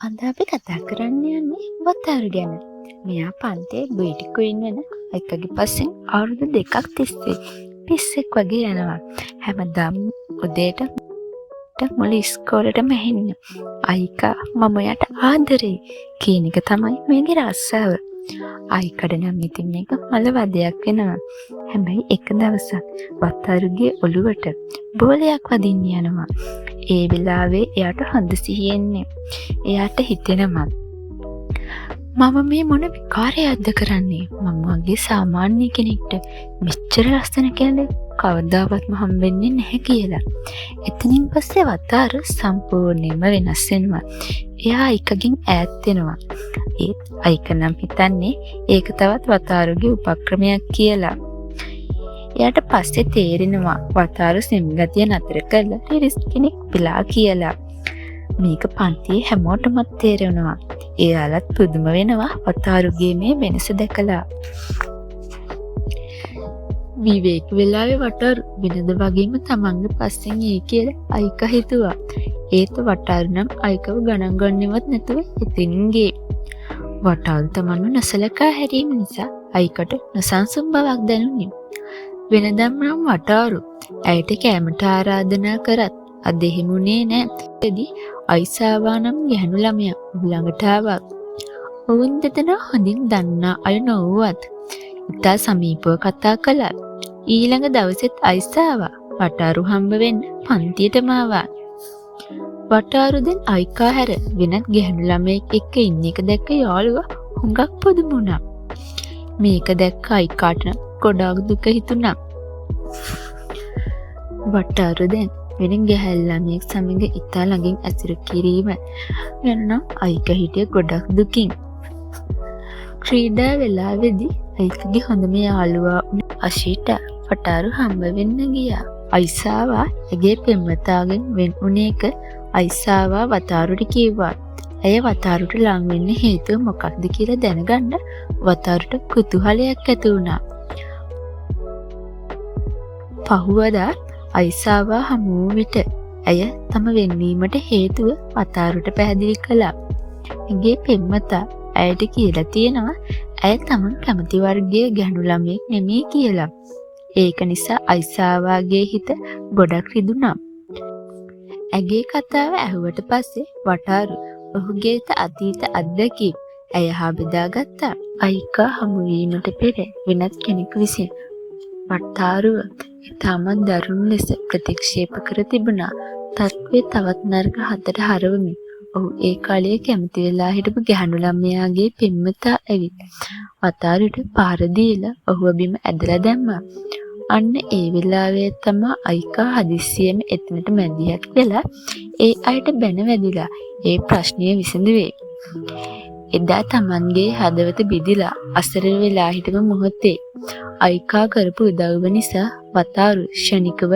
අද අපි කතා කරන්න යන්නේ වතාරු ගැන. මෙයා පන්තියේ බීටි ක්වීන් වෙන අයිකගේ පස්සෙන් අවුරුදු 2ක් තිස්සේ පිස්සෙක් වගේ යනවා. හැමදාම උදේට මුළු ඉස්කෝලේටම ඇහෙන්න අයිකා මම යට ආදරේ කියන එක තමයි මේගේ රස්සාව. අයිකට නම් ඉතින් මේක මල වදයක් වෙනවා. හැබැයි එක දවසක් වතාරුගේ ඔළුවට බෝලයක් වදින්න යනවා. ඒ වෙලාවේ එයාට හොඳ සිහිය එන්නේ. එයාට හිතෙනවා මම මේ මොන විකාරයක්ද කරන්නේ? මම වගේ සාමාන්‍ය කෙනෙක්ට මෙච්චර ලස්සන කෙනෙක් කවදාවත්ම හම්බෙන්නේ නැහැ කියලා. එතනින් පස්සේ වතාරු සම්පූර්ණයෙන්ම වෙනස් වෙනවා. එයා අයිකගෙන් ඈත් වෙනවා. ඒත් අයික නම් හිතන්නේ ඒක තවත් වතාරුගේ උපක්‍රමයක් කියලා. එයාට පස්සේ තේරෙනවා වතාරු සෙම්ගතිය නතර කරලා රිරිස් කෙනෙක් වෙලා කියලා. මේක පන්තියේ හැමෝටමත් තේරෙනවා. එයාලත් පුදුම වෙනවා වතාරුගේ මේ වෙනස දැකලා. විවේක වෙලාවේ වටාරු වෙනද වගේම තමන්ගේ පස්සෙන් ඒ කියලා අයික හිතුවා. ඒත් වටාරු නම් අයිකව ගණන් ගන්නවත් නැතුව එතනින් ගියේ. වටාරු තමන්ව නොසලකා හැරීම නිසා අයිකට නොසන්සුන් බවක් දැනුනේ. වෙනදම් නම් වටාරු ඇයට කැමට ආරාධනා කරත් අද එහෙමුනේ නෑ. අයිසාවා නම් ගැහණු ළමයා ළඟට ආවා. ඔවුන් දෙදෙනා හොඳින් දන්නා අය නොවුවත් ඉතා සමීපව කතා කළා. ඊළඟ දවසෙත් අයිසාවා වටාරු හම්බ වෙන්න පන්තියටම ආවා. වටාරු දැන් අයිකා හැර වෙනත් ගැහණු ළමයෙක් එක්ක ඉන්න එක දැක්ක යාළුවා හුඟක් පුදුම වුණා. මේක දැක්ක අයිකාට ගොඩාක් දුක හිතුණා. වටාරු දැන් වෙන ගැහැල් ළමයෙක් සමග ඉතා ළඟින් ඇසුරු කිරීම ගැන නම් අයික හිටිය ගොඩක් දුකින්. ක්‍රීඩා වෙලාවේදී අයිකගේ හොඳම යාළුවා අශීට වටාරු හම්බ වෙන්න ගියා. අයිසාවා ඇගේ පෙම්වතාගෙන් වෙන් වුණ එක අයිසාවා වතාරුට කිව්වා. ඇය වතාරුට ලං වෙන්න හේතුව මොකක්ද කියලා දැනගන්න වතාරුට කුතුහලයක් ඇති වුණා. පහුවදා අයිසාවා හමු වූ විට ඇය තම වෙන්වීමට හේතුව වතාරුට පැහැදිලි කළා. ඇගේ පෙම්වතා ඇයට කියලා තියෙනවා ඇය තමන් කැමති වර්ගයේ ගැහණු ළමයෙක් නෙමෙයි කියලා. ඒක නිසා අයිසාවාගේ හිත ගොඩක් රිදුණා. ඇගේ කතාව ඇහුවට පස්සේ වටාරු ඔහුගේ අතීත අත්දැකීම් ඇය හා බෙදාගත්තා. අයිකා හමු වීමට පෙර වෙනත් කෙනෙකු විසින් වටාරුව ඉතාමත් දරුණු ලෙස ප්‍රතික්ෂේප කර තිබුණා. තත්ත්වය තවත් නරක හතට හරවමින් ඔහු ඒ කාලයේ කැමති වෙලා හිටපු ගැහණු ළමයාගේ පෙම්වතා ඇවිත් වතාරුට පාර දීලා ඔහුව බිම ඇදලා දැම්මා. අන්න ඒ වෙලාවේ තමයි අයිකා හදිස්සියෙම එතනට මැදිහත් වෙලා ඒ අයට බැන වැදිලා ඒ ප්‍රශ්නය විසඳුවේ. එදා Tamanගේ හදවත බිඳිලා අසරණ වෙලා හිටපු මොහොතේ අයිකා කරපු උදව්ව නිසා වතාරු ක්ෂණිකව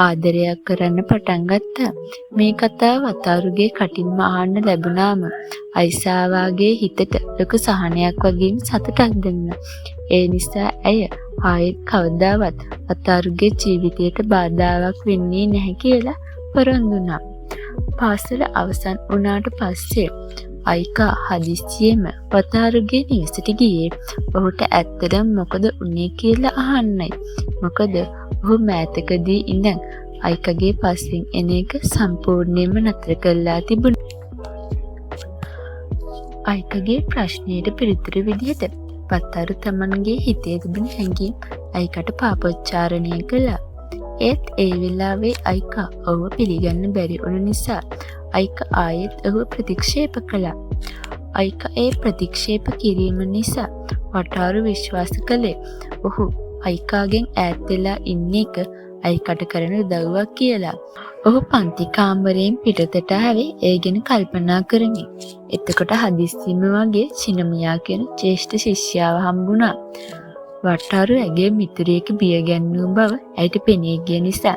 ආදරයක් කරන්න පටන් ගත්තා. මේ කතාව වතාරුගේ කටින්ම අහන්න ලැබුණාම අයිසාවාගේ හිතට ලොකු සහනයක් වගේම සතුටක් දුන්නා. ඒ නිසා ඇය ආයෙත් කවදාවත් වතාරුගේ ජීවිතයට බාධාවක් වෙන්නේ නැහැ කියලා පොරොන්දු වුණා. පාසල අවසන් වුණාට පස්සේ අයිකා හදිස්සියෙම වතාරුගේ නිවසට ගියේ ඔහුට ඇත්තටම මොකද වුනේ කියලා අහන්නයි. මොකද ඔහු මෑතකදී ඉඳන් අයිකගේ පස්සෙන් එන එක සම්පූර්ණයෙන්ම නතර කරලා තිබුණා. අයිකගේ ප්‍රශ්නයට පිළිතුරු විදිහට වතාරු තමන්ගේ හිතේ තිබෙන හැඟීම් අයිකට පාපොච්චාරණය කළා. ඒත් ඒ වෙලාවේ අයිකා ඔහුව පිළිගන්න බැරි වුණ නිසා අයික ආයෙත් ඔහුව ප්‍රතික්ෂේප කළා. අයික ඒ ප්‍රතික්ෂේප කිරීම නිසා වටාරු විශ්වාස කළේ ඔහු අයිකාගෙන් ඈත් වෙලා ඉන්න එක අයිකට කරන උදව්වක් කියලා. ඔහු පන්ති කාමරයෙන් පිටතට ආවේ ඒ ගැන කල්පනා කරමින්. එතකොට හදිස්සියම වගේ චිනමියා කියන ජ්‍යෙෂ්ඨ ශිෂ්‍යාව හම්බුණා. වටාරු ඇගේ මිතුරියක බිය ගැන්වූ බව ඇයට පෙනී ගිය නිසා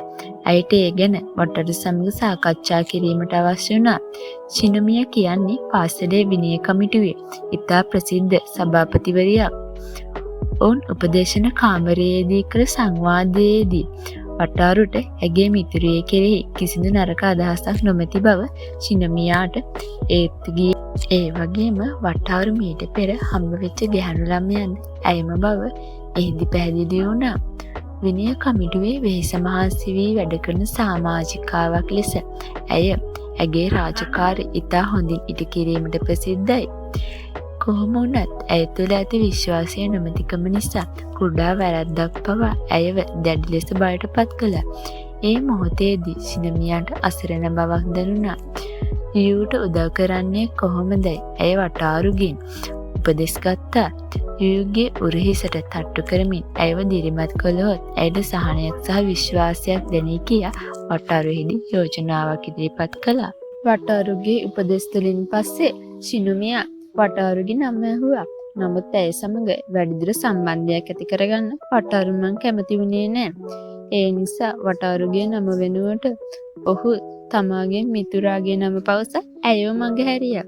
ඇයට ඒ ගැන වටාරු සමග සාකච්ඡා කිරීමට අවශ්‍ය වුණා. චිනමියා කියන්නේ පාසලේ විනය කමිටුවේ ඉතා ප්‍රසිද්ධ සභාපතිවරියක්. ඔවුන් උපදේශන කාමරයේදී කළ සංවාදයේදී වටාරුට ඇගේ මිතුරිය කෙරෙහි කිසිදු නරක අදහසක් නොමැති බව සිනමියාට ඒත් ගියේ. ඒ වගේම වටාරු මීට පෙර හම්බ වෙච්ච ගැහැණු ළමයන් ඇයම බව එහිදී පැහැදිලි වුණා. විනය කමිටුවේ වෙහෙස මහන්සි වී වැඩ කරන සමාජිකාවක් ලෙස ඇය ඇගේ රාජකාරි ඉතා හොඳින් ඉටු කිරීමට ප්‍රසිද්ධයි. කොහොම වුණත් ඇය තුළ ඇති විශ්වාසය නොමැතිකම නිසා කුඩා වැරැද්දක් පවා ඇයව දැඩි ලෙස බයට පත් කළා. ඒ මොහොතේදී සිනමියාට අසරණ බවක් දැනුණා. යූට උදව් කරන්නේ කොහොමදයි ඇය වටාරුගෙන් උපදෙස් ගත්තා. යූගේ උරහිසට තට්ටු කරමින් ඇයව දිරිමත් කළොත් ඇයට සහනයක් සහ විශ්වාසයක් දැනී කියා වටාරුෙහිදී යෝජනාවක් ඉදිරිපත් කළා. වටාරුගේ උපදෙස් වලින් පස්සේ සිනමියා වටාරුගේ නම ඇහුවා. නමුත් ඇය සමග වැඩිදුර සම්බන්ධයක් ඇති කරගන්න වටාරු මං කැමති වුණේ නෑ. ඒ නිසා වටාරුගේ නම වෙනුවට ඔහු තමාගේ මිතුරාගේ නම පවසා ඇයව මඟ හැරියා.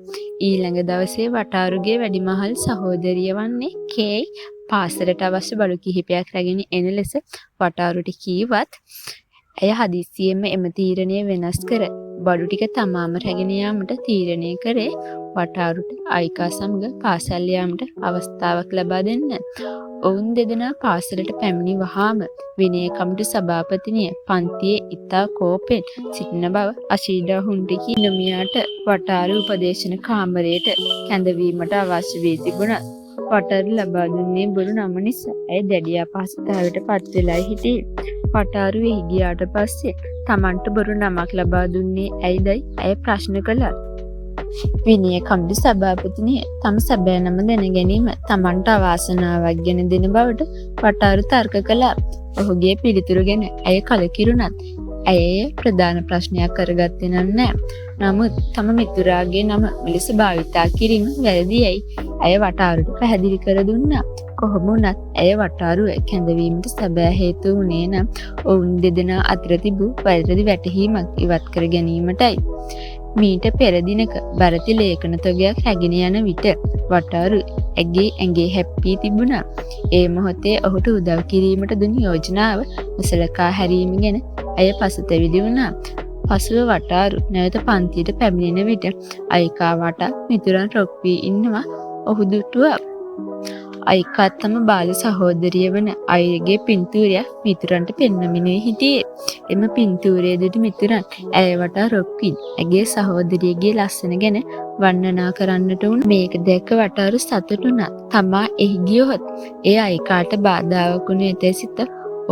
ඊළඟ දවසේ වටාරුගේ වැඩිමහල් සහෝදරිය වන්නේ කේයි පාසලට අවශ්‍ය බඩු කිහිපයක් රැගෙන එන ලෙස වටාරුට කීවත් ඇය හදිස්සියෙම එම තීරණය වෙනස් කර බඩු ටික තමාම රැගෙන යාමට තීරණය කරේ වටාරුට අයිකා සමග පාසල් යාමට අවස්ථාවක් ලබා දෙන්න. ඔවුන් දෙදෙනා පාසලට පැමිණි වහාම විනය කමිටු සභාපතිනිය පන්තියේ ඉතා කෝපෙන් සිටින බව අශීඩා හුන්ඩිකි සිනමියාට වටාරු උපදේශන කාමරයට කැඳවීමට අවශ්‍ය වී තිබුණා. වටාරු ලබා දුන්නේ බොරු නම නිසා ඇය දැඩි අපහසුතාවයට පත් වෙලා හිටියේ. වටාරු එහි ගියාට පස්සේ තමන්ට බොරු නමක් ලබා දුන්නේ ඇයිදයි ඇය ප්‍රශ්න කළා. විනය කමිටු සභාපතිනිය තම සැබෑ නම දැන ගැනීම තමන්ට අවාසනාවක් ගෙන දෙන බවට වටාරු තර්ක කළා. ඔහුගේ පිළිතුරු ගැන ඇය කලකිරුණත් ඇය ප්‍රධාන ප්‍රශ්නයක් කරගත්තේ නැහැ. නමුත් තම මිතුරාගේ නම මෙලෙස භාවිතා කිරීම වැරදියයි ඇය වටාරුට පැහැදිලි කර දුන්නා. කොහොම වුණත් ඇය වටාරුව කැඳවීමට සැබෑ හේතු වුණේ නම් ඔවුන් දෙදෙනා අතර තිබූ වැරදි වැටහීමක් ඉවත් කර ගැනීමටයි. මීට පෙර දිනක බරති ලේඛන තොගයක් රැගෙන යන විට වටාරු ඇගේ ඇඟේ හැප්පී තිබුණා. ඒ මොහොතේ ඔහුට උදව් කිරීමට දුන් යෝජනාව මුසලකා හැරීම ගැන ඇය පසුතැවිලි වුණා. පසුව වටාරු නැවත පන්තියට පැමිණෙන විට අයිකා වටා මිතුරන් රොක් වී ඉන්නවා ඔහු දුටුවා. අයිකා තම බාල සහෝදරිය වන අයගේ පින්තූරය මිතුරන්ට පෙන්වමිනේ හිටියේ. එම පින්තූරයේ දුටු මිතුරන් ඇය වටා රොක්වින් ඇගේ සහෝදරියගේ ලස්සන ගැන වර්ණනා කරන්නට වුණ. මේක දැක වටාරු සතුටු වුණා. තමා එහි ගියොත් ඒ අයිකාට බාධාවක් වුණ ඇතැයි සිත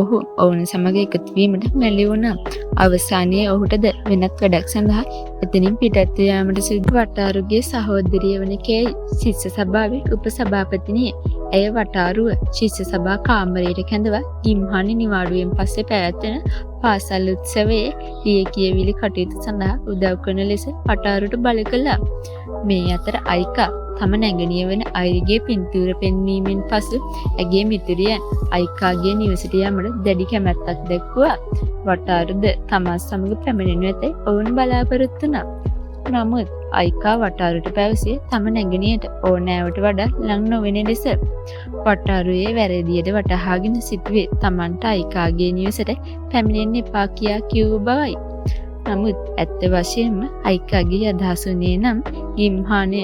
ඔහු ඔවුන් සමග එකතු වීමට මැලි වුණා. අවසානයේ ඔහුටද වෙනත් වැඩක් සඳහා එතනින් පිටත් යාමට සිදු. වටාරුගේ සහෝදරිය වන කේයි ශිෂ්‍ය සභාවේ උපසභාපතිනිය ඇය වටාරුව ශිෂ්‍ය සභා කාමරයට කැඳවා ගිම්හානි නිවාඩුවෙන් පස්සේ පැවැත්වෙන පාසල් උත්සවයේ ලිය කියවිලි කටයුතු සඳහා උදව් කරන ලෙස වටාරුට බල කළා. මේ අතර අයිකා තම නැගණිය වන අයිරිගේ පින්තූර පෙන්වීමෙන් පසු ඇගේ මිතුරියන් අයිකාගේ නිවසට යමට දැඩි කැමැත්තක් දැක්වුවා. වටාරුද තමා සමග පැමිණෙනු ඇතැයි ඔවුන් බලාපොරොත්තු වුණා. නමුත් අයිකා වටාරුට පැවසිය තම නැගණියට ඕනෑවට වඩා ලං නොවෙන ලෙස. වටාරුවේ වැරදියට වටහාගෙන සිටුවේ තමන්ට අයිකාගේ නිවසට පැමිණෙන්න එපා කියා කිව් බවයි. නමුත් ඇත්ත වශයෙන්ම අයිකාගේ අදහස වුණේ නම් ගිම්හානය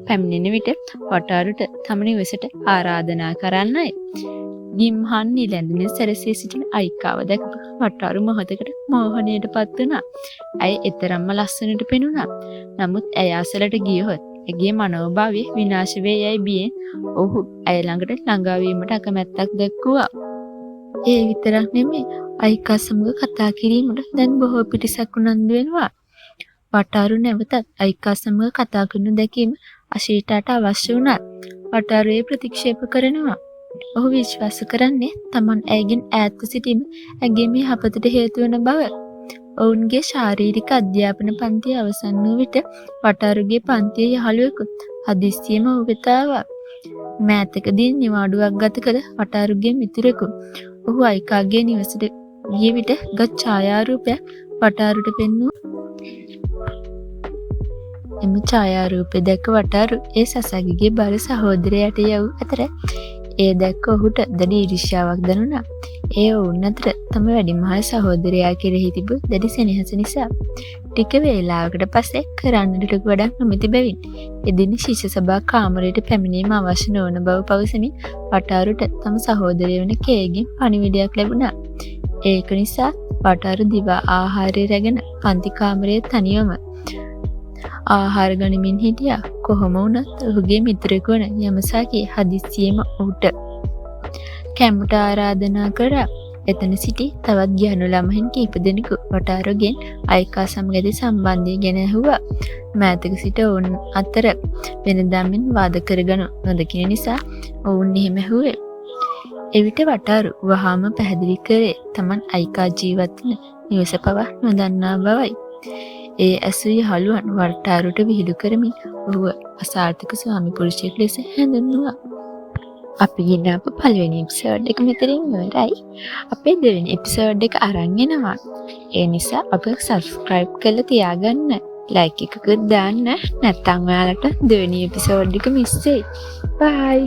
පැමිණෙන විට වටාරුට තම නිවසට ආරාධනා කරන්නයි. ගිම්හාන් නිලැඳුනේ සැරසී සිටින අයිකාව දැකපු වටාරු මොහොතකට මෝහණයට පත් වුණා. ඇය එතරම්ම ලස්සනට පෙනුණා. නමුත් ඇය අසලට ගියොත් ඇගේ මනෝභාවය විනාශ වේ යයි බියෙන් ඔහු ඇය ළඟට ළඟා වීමට අකමැත්තක් දැක්වුවා. ඒ විතරක් නෙමෙයි අයිකා සමග කතා කිරීමට දැන් බොහෝ පිරිසක් උනන්දු වෙනවා. වටාරු නැවතත් අයිකා සමග කතා කරනු දැකීම අශීටාට අවශ්‍ය වුණා. වටාරුවේ ප්‍රතික්ෂේප කරනවා. ඔහු විශ්වාස කරන්නේ තමන් ඇයගෙන් ඈත්ව සිටීම ඇගේ මේ යහපතට හේතු වන බව. ඔවුන්ගේ ශාරීරික අධ්‍යාපන පන්තිය අවසන් වූ විට වටාරුගේ පන්තියේ යහළුවෙකු හදිස්සියෙම ඔහු වෙත ආවා. මෑතකදී නිවාඩුවක් ගත කළ වටාරුගේ මිතුරෙකු ඔහු අයිකාගේ නිවසට ගිය විට ගත් ඡායාරූපයක් වටාරුට පෙන්වුවා. එම ඡායාරූපය දැක වටාරු ඒ සසගිගේ බාල සහෝදරයාට යවූ අතර ඒ දැක්ක ඔහුට දැඩි ඊර්ෂ්‍යාවක් දැනුණා. ඒ ඔවුන් අතර තම වැඩිමහල් සහෝදරයා කෙරෙහි තිබූ දැඩි සෙනෙහස නිසා. ටික වේලාවකට පස්සේ කරන්නට වඩා නොමැති බැවින් එදින ශිෂ්‍ය සභා කාමරයට පැමිණීම අවශ්‍ය නොවන බව පවසමින් වටාරුට තම සහෝදරය වන කේගෙන් පණිවිඩයක් ලැබුණා. ඒක නිසා වටාරු දිවා ආහාරය රැගෙන පන්ති කාමරයේ තනියම ආහාර ගනිමින් හිටියා. කොහොම වුණත් ඔහුගේ මිතුරෙකු වන යමසාකි හදිස්සියෙම ඔහුට කැම්පට ආරාධනා කරා. එතන සිටි තවත් ගැහැණු ළමයින් කීප දෙනෙකු වටාරුගෙන් අයිකා සමග ඇති සම්බන්ධය ගැන ඇහුවා. මෑතක සිට ඔවුන් අතර වෙනදා මෙන් වාද කරගනු නොදකින නිසා ඔවුන් එහෙම ඇහුවේ. එවිට වටාරු වහාම පැහැදිලි කරේ තමන් අයිකා ජීවත් වන නිවස පවා නොදන්නා බවයි. ඒ ඇසු යහළුවන් වටාරුට විහිළු කරමින් ඔහුව අසාර්ථක ස්වාමි පුරුෂයෙක් ලෙස හැඳින්වුවා. අපි ගෙනාපු පළවෙනි එපිසෝඩ් එක මෙතනින් ඉවරයි. අපේ දෙවෙනි එපිසෝඩ් එක අරන් එනවා. ඒ නිසා අප සබ්ස්ක්‍රයිබ් කරලා තියාගන්න. ලයික් එකකුත් දාන්න. නැත්නම් ඔයාලට දෙවෙනි එපිසෝඩ් එක මිස් වෙයි. බයි.